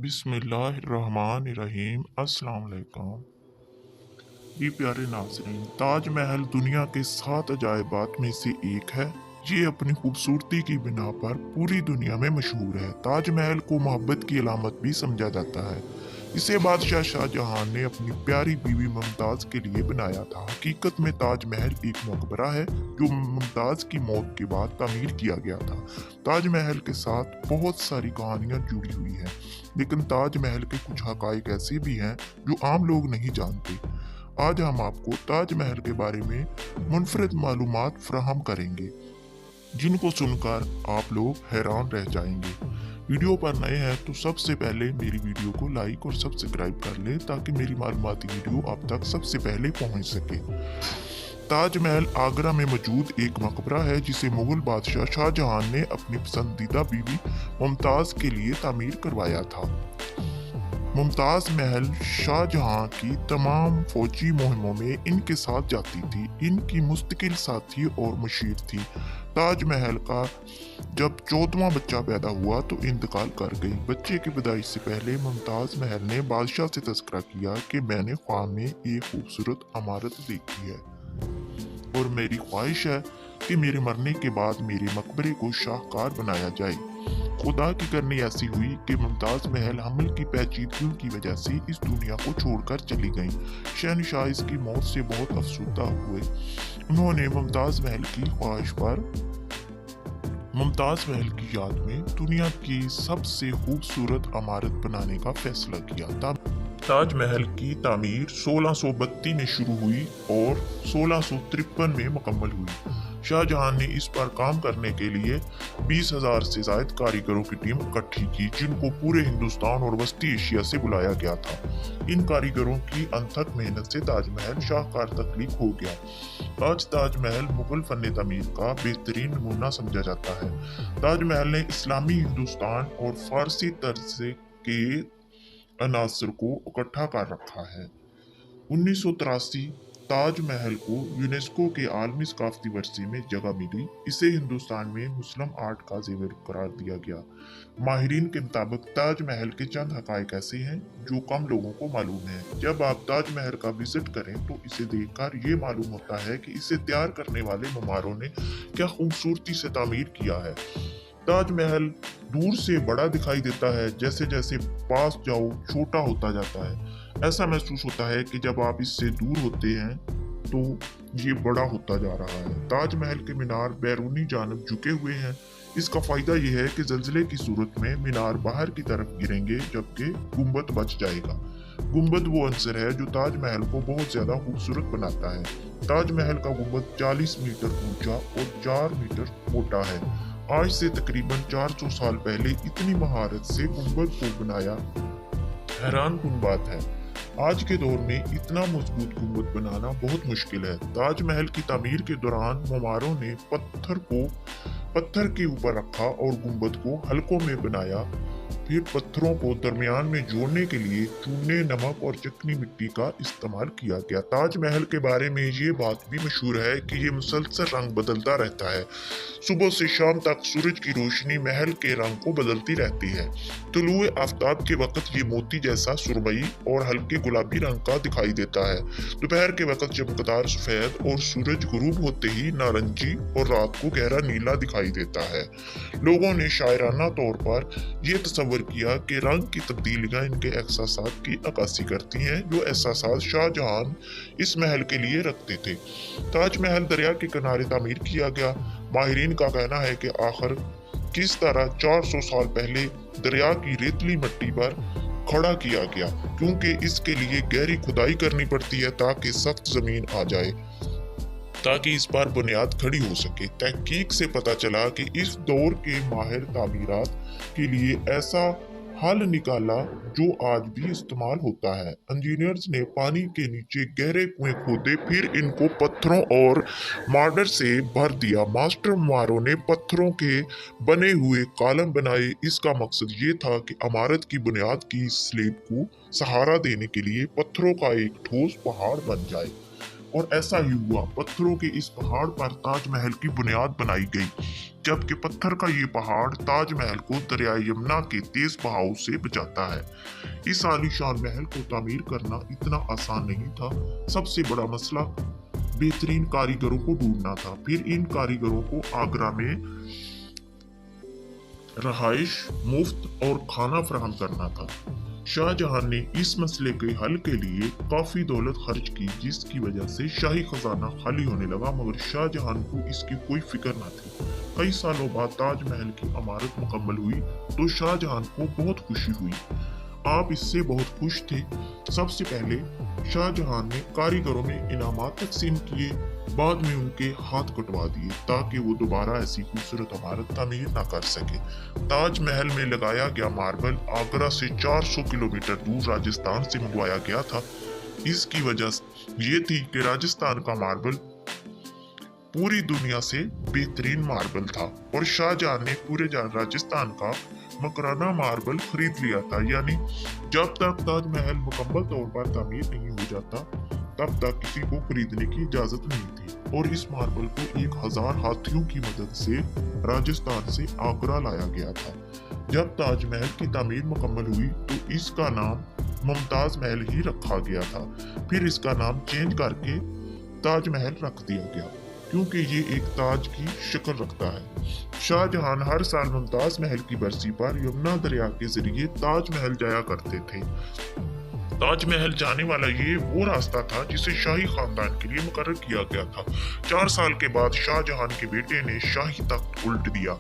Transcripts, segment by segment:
बिस्मिल्लाहिर्रहमानिर्रहीम। अस्सलाम वालेकुम। जी प्यारे नाज़रीन, ताजमहल दुनिया के 7 अजायबात में से एक है। ये अपनी खूबसूरती की बिना पर पूरी दुनिया में मशहूर है। ताजमहल को मोहब्बत की अलामत भी समझा जाता है। इसे बादशाह शाहजहां ने अपनी प्यारी बीवी मुमताज़ के लिए बनाया था। हकीकत में ताजमहल एक मकबरा है जो मुमताज़ की मौत के बाद तामीर किया गया था। ताजमहल के साथ बहुत सारी कहानियां जुड़ी हुई हैं, लेकिन ताजमहल के कुछ हकाइक ऐसे भी हैं जो आम लोग नहीं जानते। आज हम आपको ताजमहल के बारे में मुनफरद मालूमात फराहम करेंगे, जिनको सुनकर आप लोग हैरान रह जाएंगे। वीडियो पर नए हैं तो सबसे पहले मेरी वीडियो को लाइक और सब्सक्राइब कर लें ताकि मेरी मालूमाती वीडियो आप तक सबसे पहले पहुंच सके। ताजमहल आगरा में मौजूद एक मकबरा है जिसे मुगल बादशाह शाहजहां ने अपनी पसंदीदा बीवी मुमताज़ के लिए तामीर करवाया था। मुमताज़ महल शाहजहां की तमाम फौजी मुहिमों में इनके साथ जाती थी। इनकी मुस्तकिल साथी और मुशीर थी। ताजमहल का जब 14वां बच्चा पैदा हुआ तो इंतकाल कर गई। बच्चे की पैदाइश से पहले मुमताज़ महल ने बादशाह से तज़किरा किया कि मैंने ख्वाब में एक खूबसूरत इमारत देखी है और मेरी ख्वाहिश है कि मेरे मरने के बाद मेरे मकबरे को शाहकार बनाया जाए। खुदा की करनी ऐसी हुई कि मुमताज़ महल हमल की पेचीदगियों की वजह से इस दुनिया को छोड़कर चली गईं। शहनशाह इसकी मौत से बहुत अफसुदा हुए। उन्होंने मुमताज़ महल की ख्वाहिश पर मुमताज़ महल की याद में दुनिया की सबसे खूबसूरत इमारत बनाने का फैसला किया। ताजमहल की तामीर 1632 में शुरू हुई और 1653 में मुकम्मल हुई। शाहजहां ने इस पर काम करने के लिए 20,000 से ज्यादा कारीगरों की टीम इकट्ठी की, जिनको पूरे हिंदुस्तान और वस्ती एशिया से बुलाया गया था। इन कारीगरों की अनथक मेहनत से ताजमहल शाहकार तख्लीक हो गया। आज ताजमहल मुगल फन तमीर का बेहतरीन नमूना समझा जाता है। ताजमहल ने इस्लामी हिंदुस्तान और फारसी तर्ज के अनासर को इकट्ठा कर रखा है। 1983 ताजमहल को यूनेस्को के आलमी सकाफती वर्षे में जगह मिली। इसे हिंदुस्तान में मुस्लिम आर्ट का जेवर करार दिया गया। माहिरीन के मुताबिक ताजमहल के चंद हकाइक ऐसे हैं जो कम लोगों को मालूम है। जब आप ताजमहल का विजिट करें तो इसे देखकर ये मालूम होता है कि इसे तैयार करने वाले ममारों ने क्या खूबसूरती से तामीर किया है। ताजमहल दूर से बड़ा दिखाई देता है, जैसे जैसे पास जाओ छोटा होता जाता है। ऐसा महसूस होता है कि जब आप इससे दूर होते हैं तो ये बड़ा होता जा रहा है। ताजमहल के मीनार बैरूनी जानब झुके हुए हैं। इसका फायदा यह है कि जल्जले की सूरत में मीनार बाहर की तरफ गिरेंगे जबकि गुंबद बच जाएगा। गुंबद वो अंसर है जो ताजमहल को बहुत ज्यादा खूबसूरत बनाता है। ताजमहल का गुंबद 40 मीटर ऊंचा और 4 मीटर मोटा है। आज से तकरीबन 400 साल पहले इतनी महारत से गुंबद को बनाया हैरान कुन बात है। आज के दौर में इतना मजबूत गुंबद बनाना बहुत मुश्किल है। ताजमहल की तामीर के दौरान ममारों ने पत्थर के ऊपर रखा और गुंबद को हल्कों में बनाया। फिर पत्थरों को दरमियान में जोड़ने के लिए चूने, नमक और चिकनी मिट्टी का इस्तेमाल किया गया। ताजमहल के बारे में ये बात भी मशहूर है कि ये मुसलसल रंग बदलता रहता है। सुबह से शाम तक सूरज की रोशनी महल के रंग को बदलती रहती है। तुलुए आफ्ताब के वक्त ये मोती जैसा सुरमई और हल्के गुलाबी रंग का दिखाई देता है। दोपहर के वक्त चमकदार सफेद और सूरज गुरूब होते ही नारंगी और रात को गहरा नीला दिखाई देता है। लोगों ने शायराना तौर पर यह तस्वर किया कि रंग की तब्दीलियां इनके एहसासात की अक्कासी करती हैं, जो एहसासात शाहजहां इस महल के लिए रखते थे। ताजमहल दरिया के किनारे तामीर किया गया। माहिरीन का कहना है कि आखिर किस तरह 400 साल पहले दरिया की रेतली मिट्टी पर खड़ा किया गया, क्योंकि इसके लिए गहरी खुदाई करनी पड़ती है ताकि सख्त जमीन आ जाए, ताकि इस पर बुनियाद खड़ी हो सके। तहकीक से पता चला कि इस दौर के माहिर तामीरात के लिए ऐसा हल निकाला जो आज भी इस्तेमाल होता है। इंजीनियर्स ने पानी के नीचे गहरे कुएं खोदे, फिर इनको पत्थरों और मार्डर से भर दिया। मास्टर मारों ने पत्थरों के बने हुए कॉलम बनाए। इसका मकसद ये था कि इमारत की बुनियाद की स्लेब को सहारा देने के लिए पत्थरों का एक ठोस पहाड़ बन जाए। और ऐसा ही हुआ, पत्थरों के इस पहाड़ पर ताजमहल की बुनियाद बनाई गई, जबकि पत्थर का ये पहाड़ ताजमहल को दरिया यमुना के तेज बहाव से बचाता है। इस आलीशान महल को तामीर करना इतना आसान नहीं था। सबसे बड़ा मसला बेहतरीन कारीगरों को ढूंढना था। फिर इन कारीगरों को आगरा में रहाइश, मुफ्त और खाना फराहम करना था। शाहजहां ने इस मसले के हल के लिए काफी दौलत खर्च की, जिसकी वजह से शाही खजाना खाली होने लगा, मगर शाहजहां को इसकी कोई फिक्र न थी। कई सालों बाद ताजमहल की इमारत मुकम्मल हुई तो शाहजहां को बहुत खुशी हुई। आप इससे बहुत खुश थे। सबसे पहले शाहजहां ने कारीगरों में इनामात तकसीम किए, बाद में उनके हाथ कटवा दिए ताकि वो दोबारा ऐसी खूबसूरत इमारत तामीर ना कर सके। ताजमहल में लगाया गया मार्बल आगरा से 400 किलोमीटर दूर राजस्थान से मंगवाया गया था। इसकी वजह ये थी कि राजस्थान का मार्बल पूरी दुनिया से बेहतरीन मार्बल था और शाहजहां ने पूरे राजस्थान का मकराना मार्बल खरीद लिया था। यानी जब तक ताजमहल मुकम्मल तौर पर तामीर नहीं हो जाता तब तक किसी को खरीदने की इजाजत नहीं थी। और इस मार्बल को 1000 हाथियों की मदद से राजस्थान से आगरा लाया गया था। जब ताजमहल की तामीर मुकम्मल हुई तो इसका नाम मुमताज महल ही रखा गया था। फिर इसका नाम चेंज करके ताजमहल रख दिया गया, क्योंकि ये एक ताज की शक्ल रखता है। शाहजहां हर साल मुमताज महल की बरसी पर यमुना दरिया के जरिए ताजमहल जाया करते थे। ताजमहल जाने वाला ये वो रास्ता था जिसे शाही खानदान के लिए मुकर्रर किया गया था। 4 साल के बाद शाहजहां के बेटे ने शाही तख्त उल्ट दिया।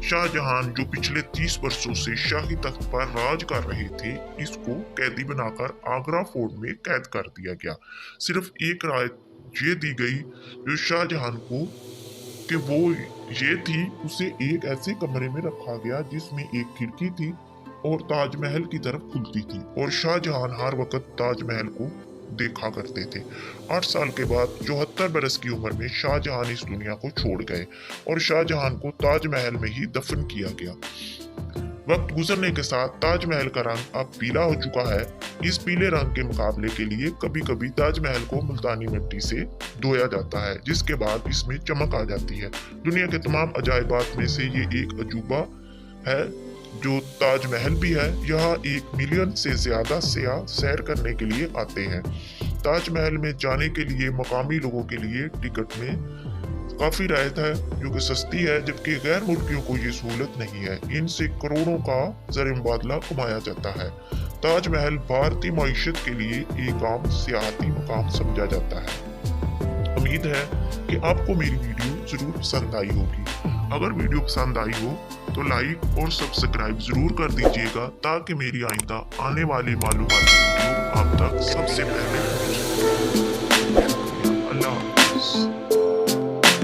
शाहजहां जो पिछले 30 वर्षों से शाही तख्त पर राज कर रहे थे, इसको कैदी बनाकर आगरा फोर्ट में कैद कर दिया गया। सिर्फ एक राय ये दी गई जो शाहजहां को कि वो ये थी, उसे एक ऐसे कमरे में रखा गया जिसमें एक खिड़की थी और ताजमहल की तरफ खुलती थी, और शाहजहां हर वक्त ताजमहल को देखा करते थे। 8 साल के बाद 74 बरस की उम्र में शाहजहां इस दुनिया को छोड़ गए और शाहजहां को ताजमहल में ही दफन किया गया। वक्त गुजरने के साथ ताजमहल का रंग अब पीला हो चुका है। इस पीले रंग के मुकाबले के लिए कभी कभी ताजमहल को मुल्तानी मिट्टी से धोया जाता है, जिसके बाद इसमें चमक आ जाती है। दुनिया के तमाम अजायबात में से ये एक अजूबा है जो ताजमहल भी है। यहाँ 1 मिलियन से ज्यादा सयाह सैर करने के लिए आते हैं। ताजमहल में जाने के लिए मकामी लोगों के लिए टिकट में काफी राहत है, जो कि सस्ती है, जबकि गैर मुल्कियों को ये सहूलत नहीं है। इनसे करोड़ों का ज़र मुबादला कमाया जाता है। ताजमहल भारतीय मईशत के लिए एक आम सियाहती मकाम समझा जाता है। उम्मीद है कि आपको मेरी वीडियो जरूर पसंद आई होगी। अगर वीडियो पसंद आई हो तो लाइक और सब्सक्राइब जरूर कर दीजिएगा, ताकि मेरी आइंदा आने वाली मालूमाती वीडियो आप तक सबसे पहले पहुंचे।